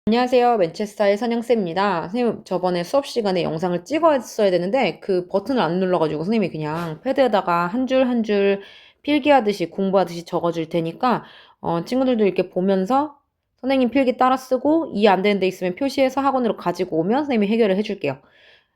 안녕하세요. 맨체스터의 선영쌤입니다. 선생님, 저번에 수업 시간에 영상을 찍었어야 되는데 그 버튼을 안 눌러가지고 선생님이 그냥 패드에다가 한 줄 한 줄 필기하듯이 공부하듯이 적어줄 테니까 친구들도 이렇게 보면서 선생님 필기 따라 쓰고 이해 안 되는 데 있으면 표시해서 학원으로 가지고 오면 선생님이 해결을 해줄게요.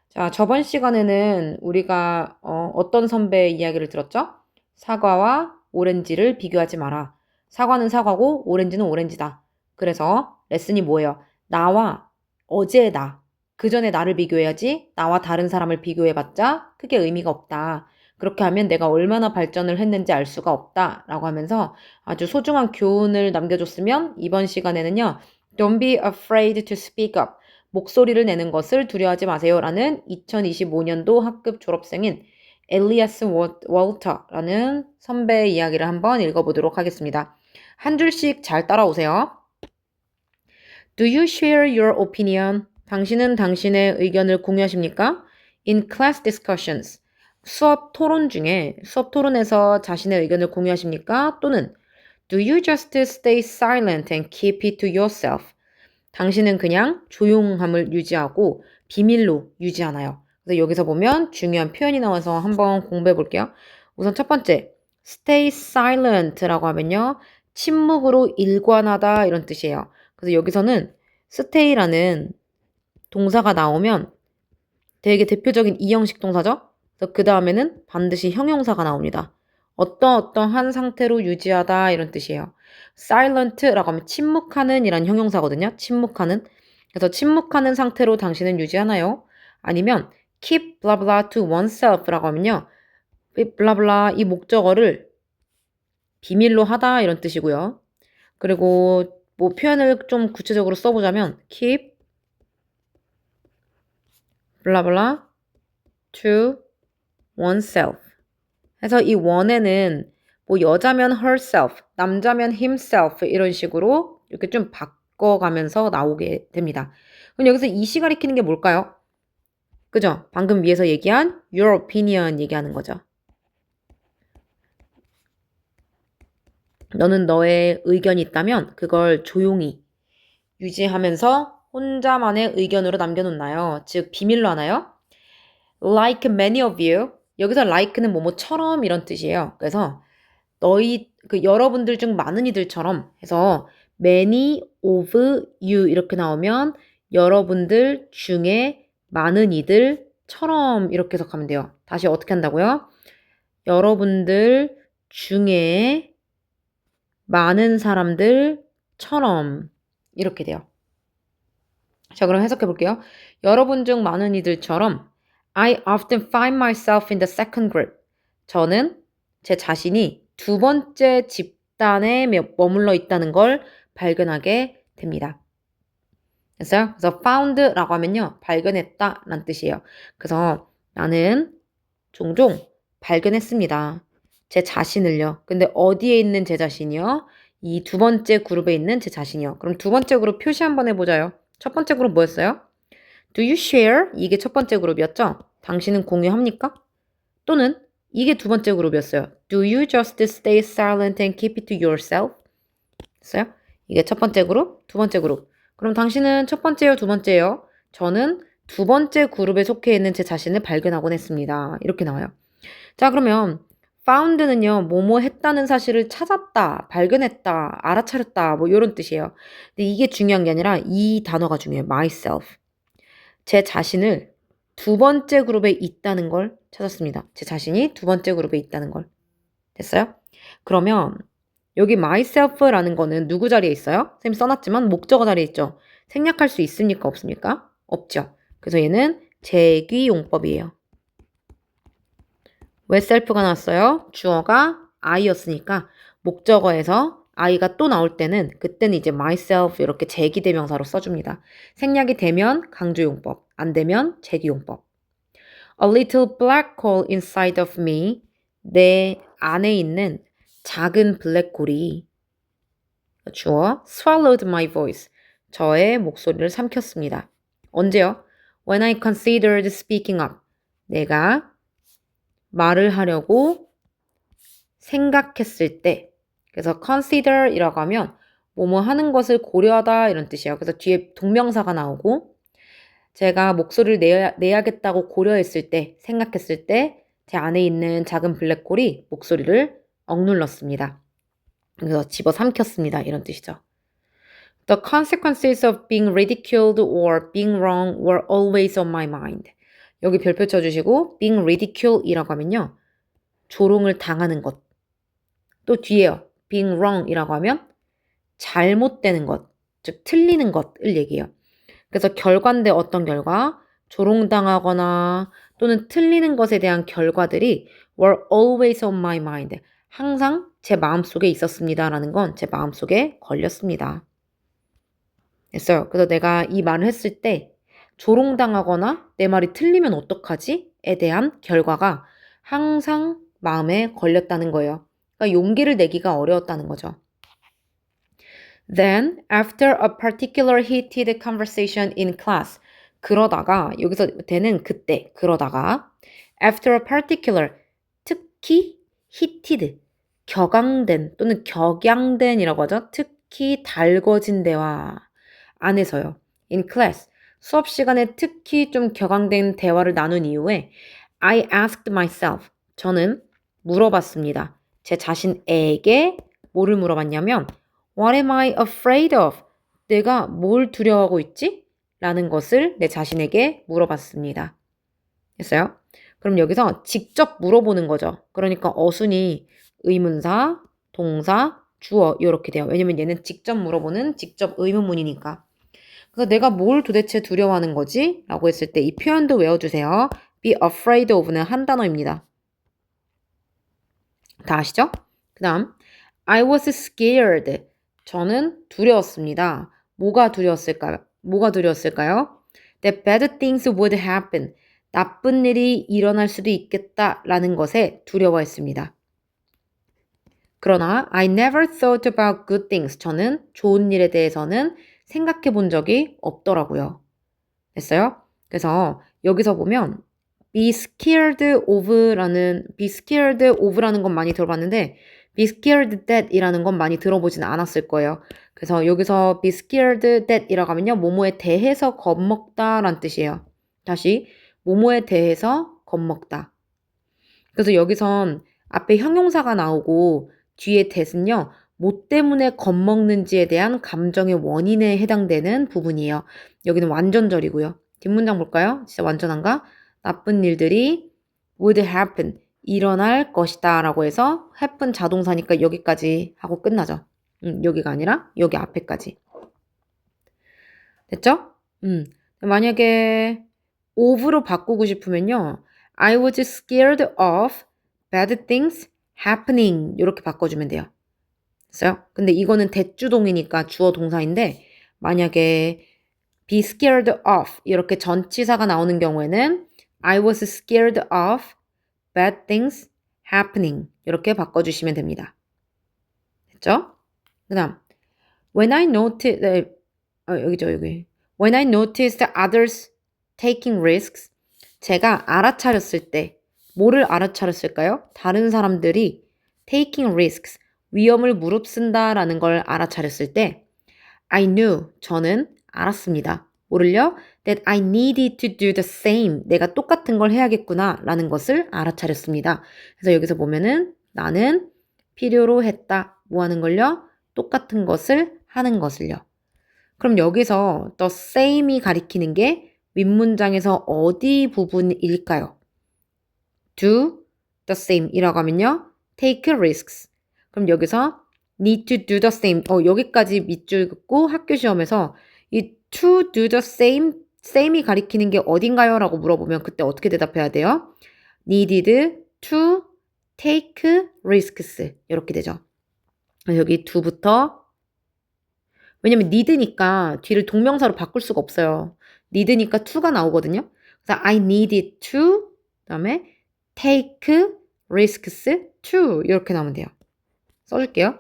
자, 저번 시간에는 우리가 어떤 선배의 이야기를 들었죠? 사과와 오렌지를 비교하지 마라. 사과는 사과고 오렌지는 오렌지다. 그래서 레슨이 뭐예요? 나와 어제의 나. 그 전에 나를 비교해야지 나와 다른 사람을 비교해봤자 크게 의미가 없다. 그렇게 하면 내가 얼마나 발전을 했는지 알 수가 없다. 라고 하면서 아주 소중한 교훈을 남겨줬으면 이번 시간에는요. Don't be afraid to speak up. 목소리를 내는 것을 두려워하지 마세요. 라는 2025년도 학급 졸업생인 엘리아스 월터라는 선배의 이야기를 한번 읽어보도록 하겠습니다. 한 줄씩 잘 따라오세요. Do you share your opinion? 당신은 당신의 의견을 공유하십니까? In class discussions. 수업 토론에서 자신의 의견을 공유하십니까? 또는 Do you just stay silent and keep it to yourself? 당신은 그냥 조용함을 유지하고 비밀로 유지하나요? 그래서 여기서 보면 중요한 표현이 나와서 한번 공부해 볼게요. 우선 첫 번째, stay silent라고 하면요. 침묵으로 일관하다 이런 뜻이에요. 그래서 여기서는 stay라는 동사가 나오면 되게 대표적인 이형식 동사죠? 그래서 그 다음에는 반드시 형용사가 나옵니다. 어떠한 상태로 유지하다 이런 뜻이에요. silent라고 하면 침묵하는 이란 형용사거든요. 침묵하는. 그래서 침묵하는 상태로 당신은 유지하나요? 아니면 keep blah blah to oneself라고 하면요. blah blah 이 목적어를 비밀로 하다 이런 뜻이고요. 그리고 뭐 표현을 좀 구체적으로 써보자면 keep blah blah to oneself. 해서 이 one에는 뭐 여자면 herself, 남자면 himself 이런 식으로 이렇게 좀 바꿔가면서 나오게 됩니다. 그럼 여기서 이시 가리키는 게 뭘까요? 그죠? 방금 위에서 얘기한 your opinion 얘기하는 거죠. 너는 너의 의견이 있다면 그걸 조용히 유지하면서 혼자만의 의견으로 남겨놓나요? 즉 비밀로 하나요? Like many of you. 여기서 like는 뭐뭐처럼 이런 뜻이에요. 그래서 여러분들 중 많은 이들처럼 해서 many of you 이렇게 나오면 여러분들 중에 많은 이들처럼 이렇게 해석하면 돼요. 다시 어떻게 한다고요? 여러분들 중에 많은 사람들처럼 이렇게 돼요. 자, 그럼 해석해 볼게요. 여러분 중 많은 이들처럼 I often find myself in the second group. 저는 제 자신이 두 번째 집단에 머물러 있다는 걸 발견하게 됩니다. 됐어요? 그래서 found라고 하면요. 발견했다 라는 뜻이에요. 그래서 나는 종종 발견했습니다. 제 자신을요. 근데 어디에 있는 제 자신이요? 이 두 번째 그룹에 있는 제 자신이요. 그럼 두 번째 그룹 표시 한번 해보자요. 첫 번째 그룹 뭐였어요? Do you share? 이게 첫 번째 그룹이었죠? 당신은 공유합니까? 또는 이게 두 번째 그룹이었어요. Do you just stay silent and keep it to yourself? 됐어요? 이게 첫 번째 그룹, 두 번째 그룹. 그럼 당신은 첫 번째요, 두 번째요? 저는 두 번째 그룹에 속해 있는 제 자신을 발견하곤 했습니다. 이렇게 나와요. 자, 그러면 found는요, 뭐뭐 했다는 사실을 찾았다, 발견했다, 알아차렸다, 뭐 이런 뜻이에요. 근데 이게 중요한 게 아니라 이 단어가 중요해요. myself. 제 자신을 두 번째 그룹에 있다는 걸 찾았습니다. 제 자신이 두 번째 그룹에 있다는 걸. 됐어요? 그러면 여기 myself라는 거는 누구 자리에 있어요? 선생님 써놨지만 목적어 자리에 있죠. 생략할 수 있습니까? 없습니까? 없죠. 그래서 얘는 제귀용법이에요. 왜 self가 나왔어요? 주어가 I였으니까 목적어에서 I가 또 나올 때는 그때는 이제 myself 이렇게 제기대명사로 써줍니다. 생략이 되면 강조용법, 안 되면 제기용법. A little black hole inside of me. 내 안에 있는 작은 블랙홀이 주어 swallowed my voice. 저의 목소리를 삼켰습니다. 언제요? When I considered speaking up. 내가 말을 하려고 생각했을 때. 그래서 consider이라고 하면 뭐뭐 하는 것을 고려하다 이런 뜻이에요. 그래서 뒤에 동명사가 나오고 제가 목소리를 내야겠다고 고려했을 때, 생각했을 때 제 안에 있는 작은 블랙홀이 목소리를 억눌렀습니다. 그래서 집어삼켰습니다. 이런 뜻이죠. The consequences of being ridiculed or being wrong were always on my mind. 여기 별표 쳐주시고 being ridiculed이라고 하면요. 조롱을 당하는 것. 또 뒤에요. being wrong이라고 하면 잘못되는 것, 즉 틀리는 것을 얘기해요. 그래서 결과인데 어떤 결과? 조롱당하거나 또는 틀리는 것에 대한 결과들이 were always on my mind. 항상 제 마음속에 있었습니다. 라는 건 제 마음속에 걸렸습니다. 됐어요. 그래서 내가 이 말을 했을 때 조롱당하거나 내 말이 틀리면 어떡하지? 에 대한 결과가 항상 마음에 걸렸다는 거예요. 그러니까 용기를 내기가 어려웠다는 거죠. Then, after a particular heated conversation in class, 그러다가, 여기서 되는 그때, 그러다가, after a particular, 특히, heated, 격앙된 또는 격양된이라고 하죠. 특히 달궈진 대화 안에서요. in class, 수업 시간에 특히 좀 격앙된 대화를 나눈 이후에 I asked myself, 저는 물어봤습니다. 제 자신에게 뭐를 물어봤냐면 What am I afraid of? 내가 뭘 두려워하고 있지? 라는 것을 내 자신에게 물어봤습니다. 됐어요? 그럼 여기서 직접 물어보는 거죠. 그러니까 어순이 의문사, 동사, 주어 이렇게 돼요. 왜냐면 얘는 직접 물어보는 직접 의문문이니까. 그래서 내가 뭘 도대체 두려워하는 거지? 라고 했을 때 이 표현도 외워주세요. be afraid of는 한 단어입니다. 다 아시죠? 그 다음 I was scared. 저는 두려웠습니다. 뭐가 두려웠을까요? 뭐가 두려웠을까요? That bad things would happen. 나쁜 일이 일어날 수도 있겠다라는 것에 두려워했습니다. 그러나 I never thought about good things. 저는 좋은 일에 대해서는 생각해 본 적이 없더라고요. 됐어요? 그래서 여기서 보면 be scared of라는 건 많이 들어봤는데 be scared that 이라는 건 많이 들어보진 않았을 거예요. 그래서 여기서 be scared that 이라고 하면요. 뭐뭐에 대해서 겁먹다 라는 뜻이에요. 다시 뭐뭐에 대해서 겁먹다. 그래서 여기선 앞에 형용사가 나오고 뒤에 that은요. 뭐 때문에 겁먹는지에 대한 감정의 원인에 해당되는 부분이에요. 여기는 완전절이고요. 뒷문장 볼까요? 진짜 완전한가? 나쁜 일들이 would happen. 일어날 것이다 라고 해서 happen 자동사니까 여기까지 하고 끝나죠. 여기가 아니라 여기 앞에까지. 됐죠? 만약에 of로 바꾸고 싶으면요. I was scared of bad things happening 이렇게 바꿔주면 돼요. 됐어요? 근데 이거는 대주동이니까 주어 동사인데 만약에 be scared of 이렇게 전치사가 나오는 경우에는 I was scared of bad things happening 이렇게 바꿔주시면 됩니다. 됐죠? 그 다음 When I noticed 여기죠 여기 When I noticed others taking risks 제가 알아차렸을 때 뭐를 알아차렸을까요? 다른 사람들이 taking risks 위험을 무릅쓴다라는 걸 알아차렸을 때 I knew 저는 알았습니다. 뭐를요? That I needed to do the same. 내가 똑같은 걸 해야겠구나 라는 것을 알아차렸습니다. 그래서 여기서 보면은 나는 필요로 했다. 뭐 하는 걸요? 똑같은 것을 하는 것을요. 그럼 여기서 the same이 가리키는 게 윗문장에서 어디 부분일까요? do the same 이라고 하면요. take risks. 그럼 여기서 need to do the same. 여기까지 밑줄 긋고 학교 시험에서 이 to do the same이 가리키는 게 어딘가요? 라고 물어보면 그때 어떻게 대답해야 돼요? needed to take risks. 이렇게 되죠. 여기 do부터 왜냐면 need니까 뒤를 동명사로 바꿀 수가 없어요. need니까 to가 나오거든요. 그래서 I needed to 그다음에 take risks to 이렇게 나오면 돼요. 써줄게요.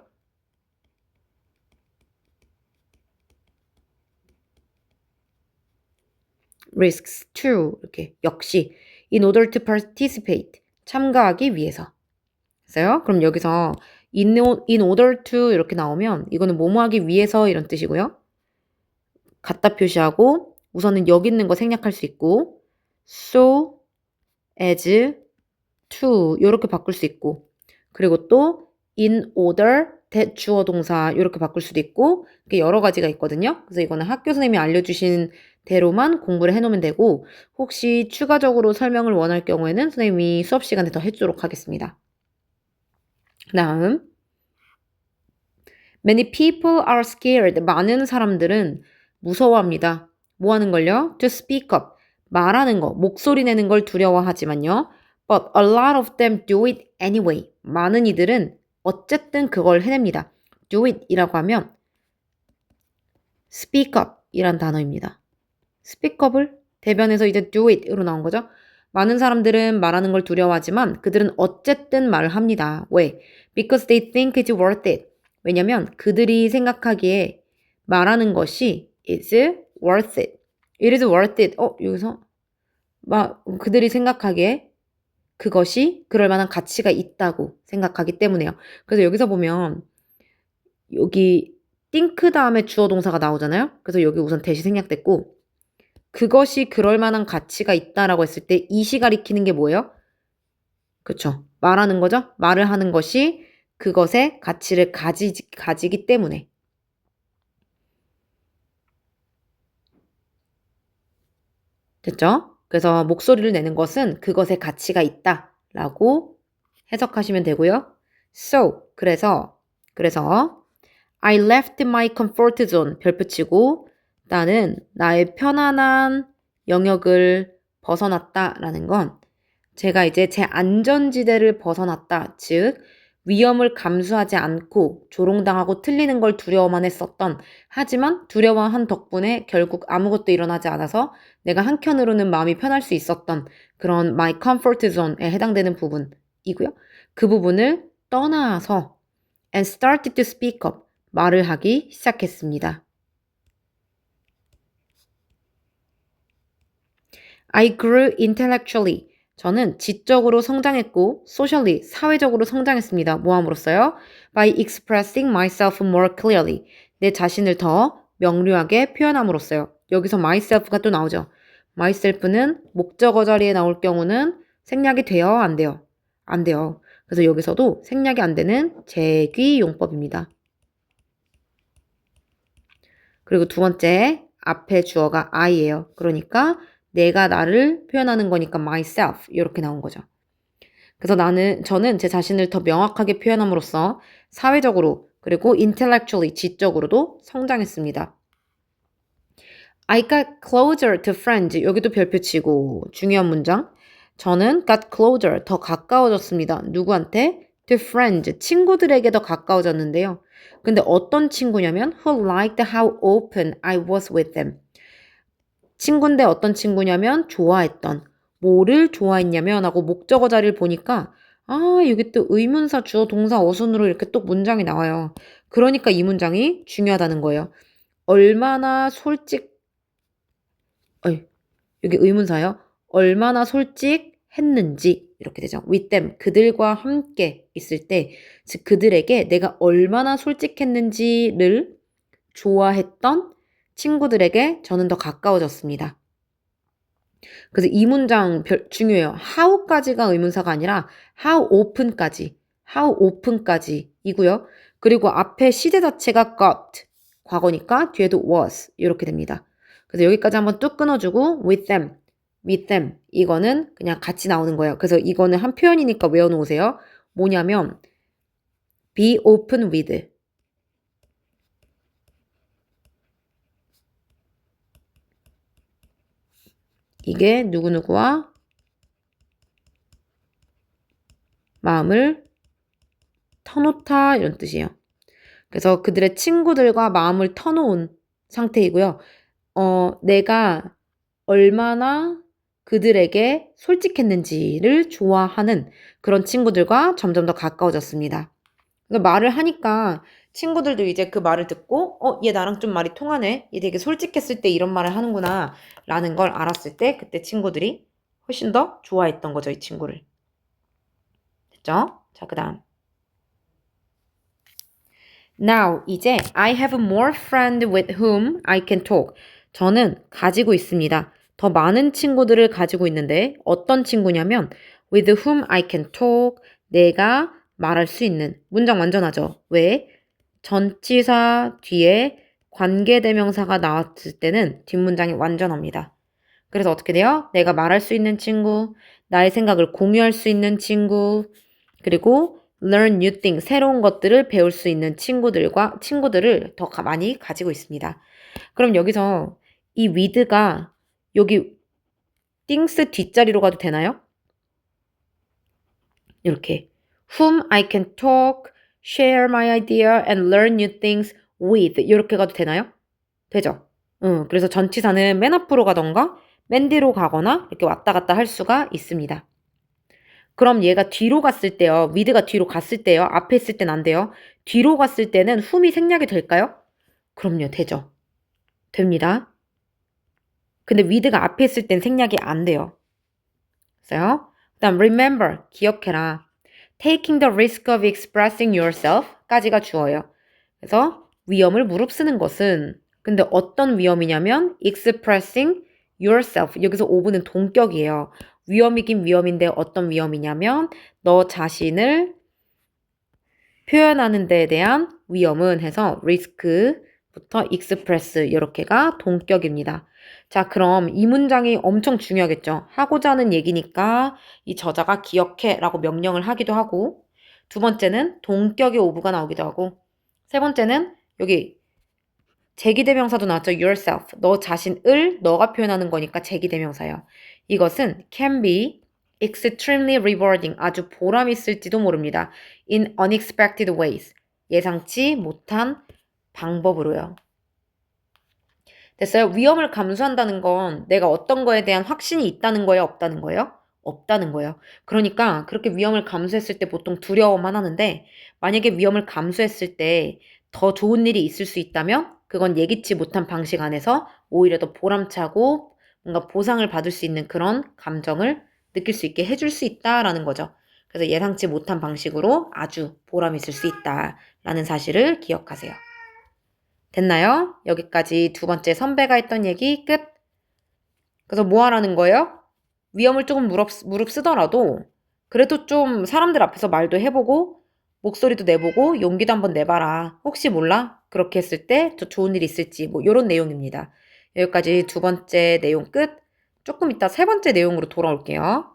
risks to 이렇게 역시 in order to participate 참가하기 위해서. 됐어요? 그럼 여기서 in order to 이렇게 나오면 이거는 뭐뭐 하기 위해서 이런 뜻이고요. 갖다 표시하고 우선은 여기 있는 거 생략할 수 있고 so as to 이렇게 바꿀 수 있고 그리고 또 in order 주어 동사 이렇게 바꿀 수도 있고 이렇게 여러 가지가 있거든요. 그래서 이거는 학교 선생님이 알려주신 대로만 공부를 해놓으면 되고 혹시 추가적으로 설명을 원할 경우에는 선생님이 수업 시간에 더 해주도록 하겠습니다. 다음 Many people are scared. 많은 사람들은 무서워합니다. 뭐 하는 걸요? To speak up. 말하는 거, 목소리 내는 걸 두려워하지만요. But a lot of them do it anyway. 많은 이들은 어쨌든 그걸 해냅니다. Do it 이라고 하면 speak up 이란 단어입니다. speak up을 대변해서 이제 do it으로 나온 거죠. 많은 사람들은 말하는 걸 두려워하지만 그들은 어쨌든 말을 합니다. 왜? Because they think it's worth it. 왜냐면 그들이 생각하기에 말하는 것이 is worth it. It is worth it. 여기서 그들이 생각하기에 그것이 그럴 만한 가치가 있다고 생각하기 때문에요. 그래서 여기서 보면 여기 think 다음에 주어 동사가 나오잖아요. 그래서 여기 우선 대시 생략됐고 그것이 그럴 만한 가치가 있다라고 했을 때 이시 가리키는 게 뭐예요? 그렇죠. 말하는 거죠. 말을 하는 것이 그것의 가치를 가지기 때문에. 됐죠? 그래서 목소리를 내는 것은 그것의 가치가 있다라고 해석하시면 되고요. So, 그래서 I left my comfort zone 별표 치고 나는 나의 편안한 영역을 벗어났다라는 건 제가 이제 제 안전지대를 벗어났다. 즉 위험을 감수하지 않고 조롱당하고 틀리는 걸 두려워만 했었던 하지만 두려워한 덕분에 결국 아무것도 일어나지 않아서 내가 한켠으로는 마음이 편할 수 있었던 그런 my comfort zone에 해당되는 부분이고요. 그 부분을 떠나서 and started to speak up 말을 하기 시작했습니다. I grew intellectually. 저는 지적으로 성장했고 socially 사회적으로 성장했습니다. 뭐함으로써요? By expressing myself more clearly. 내 자신을 더 명료하게 표현함으로써요. 여기서 myself가 또 나오죠. myself는 목적어 자리에 나올 경우는 생략이 돼요? 안 돼요? 안 돼요. 그래서 여기서도 생략이 안 되는 재귀용법입니다. 그리고 두 번째 앞에 주어가 I예요. 그러니까 내가 나를 표현하는 거니까 myself 이렇게 나온 거죠. 그래서 저는 제 자신을 더 명확하게 표현함으로써 사회적으로 그리고 intellectually 지적으로도 성장했습니다. I got closer to friends. 여기도 별표 치고 중요한 문장. 저는 got closer 더 가까워졌습니다. 누구한테? To friends 친구들에게 더 가까워졌는데요. 근데 어떤 친구냐면 who liked how open I was with them. 친구인데 어떤 친구냐면 좋아했던 뭐를 좋아했냐면 하고 목적어 자리를 보니까 여기 또 의문사 주어 동사 어순으로 이렇게 또 문장이 나와요. 그러니까 이 문장이 중요하다는 거예요. 얼마나 여기 의문사요. 얼마나 솔직했는지 이렇게 되죠. with them 그들과 함께 있을 때 즉 그들에게 내가 얼마나 솔직했는지를 좋아했던 친구들에게 저는 더 가까워졌습니다. 그래서 이 문장 중요해요. how까지가 의문사가 아니라 how open까지이고요. 그리고 앞에 시제 자체가 got 과거니까 뒤에도 was 이렇게 됩니다. 그래서 여기까지 한번 뚝 끊어주고 with them 이거는 그냥 같이 나오는 거예요. 그래서 이거는 한 표현이니까 외워놓으세요. 뭐냐면 be open with 이게 누구누구와 마음을 터놓다 이런 뜻이에요. 그래서 그들의 친구들과 마음을 터놓은 상태이고요. 내가 얼마나 그들에게 솔직했는지를 좋아하는 그런 친구들과 점점 더 가까워졌습니다. 그래서 말을 하니까 친구들도 이제 그 말을 듣고 얘 나랑 좀 말이 통하네. 얘 되게 솔직했을 때 이런 말을 하는구나 라는 걸 알았을 때 그때 친구들이 훨씬 더 좋아했던 거죠. 이 친구를. 됐죠? 자, 그 다음 Now, 이제 I have more friends with whom I can talk. 저는 가지고 있습니다. 더 많은 친구들을 가지고 있는데 어떤 친구냐면 with whom I can talk. 내가 말할 수 있는. 문장 완전하죠. 왜? 전치사 뒤에 관계대명사가 나왔을 때는 뒷문장이 완전합니다. 그래서 어떻게 돼요? 내가 말할 수 있는 친구, 나의 생각을 공유할 수 있는 친구, 그리고 learn new things, 새로운 것들을 배울 수 있는 친구들을 더 많이 가지고 있습니다. 그럼 여기서 이 with가 여기 things 뒷자리로 가도 되나요? 이렇게 whom I can talk, share my idea and learn new things with 이렇게 가도 되나요? 되죠? 그래서 전치사는 맨 앞으로 가던가 맨 뒤로 가거나 이렇게 왔다 갔다 할 수가 있습니다. 그럼 얘가 뒤로 갔을 때요. with가 뒤로 갔을 때요. 앞에 있을 땐 안 돼요. 뒤로 갔을 때는 whom이 생략이 될까요? 그럼요. 되죠. 됩니다. 근데 with가 앞에 있을 땐 생략이 안 돼요. 그래서요. 그다음 remember, 기억해라. Taking the risk of expressing yourself 까지가 주어요. 그래서 위험을 무릅쓰는 것은 근데 어떤 위험이냐면 expressing yourself 여기서 오브는 동격이에요. 위험이긴 위험인데 어떤 위험이냐면 너 자신을 표현하는 데에 대한 위험은 해서 risk부터 express 이렇게가 동격입니다. 자, 그럼 이 문장이 엄청 중요하겠죠. 하고자 하는 얘기니까 이 저자가 기억해 라고 명령을 하기도 하고 두 번째는 동격의 오브가 나오기도 하고 세 번째는 여기 제기대명사도 나왔죠. yourself. 너 자신을 너가 표현하는 거니까 제기대명사예요. 이것은 can be extremely rewarding. 아주 보람 있을지도 모릅니다. in unexpected ways. 예상치 못한 방법으로요. 됐어요? 위험을 감수한다는 건 내가 어떤 거에 대한 확신이 있다는 거예요? 없다는 거예요? 없다는 거예요. 그러니까 그렇게 위험을 감수했을 때 보통 두려워만 하는데 만약에 위험을 감수했을 때 더 좋은 일이 있을 수 있다면 그건 예기치 못한 방식 안에서 오히려 더 보람차고 뭔가 보상을 받을 수 있는 그런 감정을 느낄 수 있게 해줄 수 있다라는 거죠. 그래서 예상치 못한 방식으로 아주 보람 있을 수 있다라는 사실을 기억하세요. 됐나요? 여기까지 두 번째 선배가 했던 얘기 끝. 그래서 뭐 하라는 거예요? 위험을 조금 무릅쓰더라도 그래도 좀 사람들 앞에서 말도 해보고 목소리도 내보고 용기도 한번 내봐라. 혹시 몰라? 그렇게 했을 때 더 좋은 일이 있을지 뭐 이런 내용입니다. 여기까지 두 번째 내용 끝. 조금 이따 세 번째 내용으로 돌아올게요.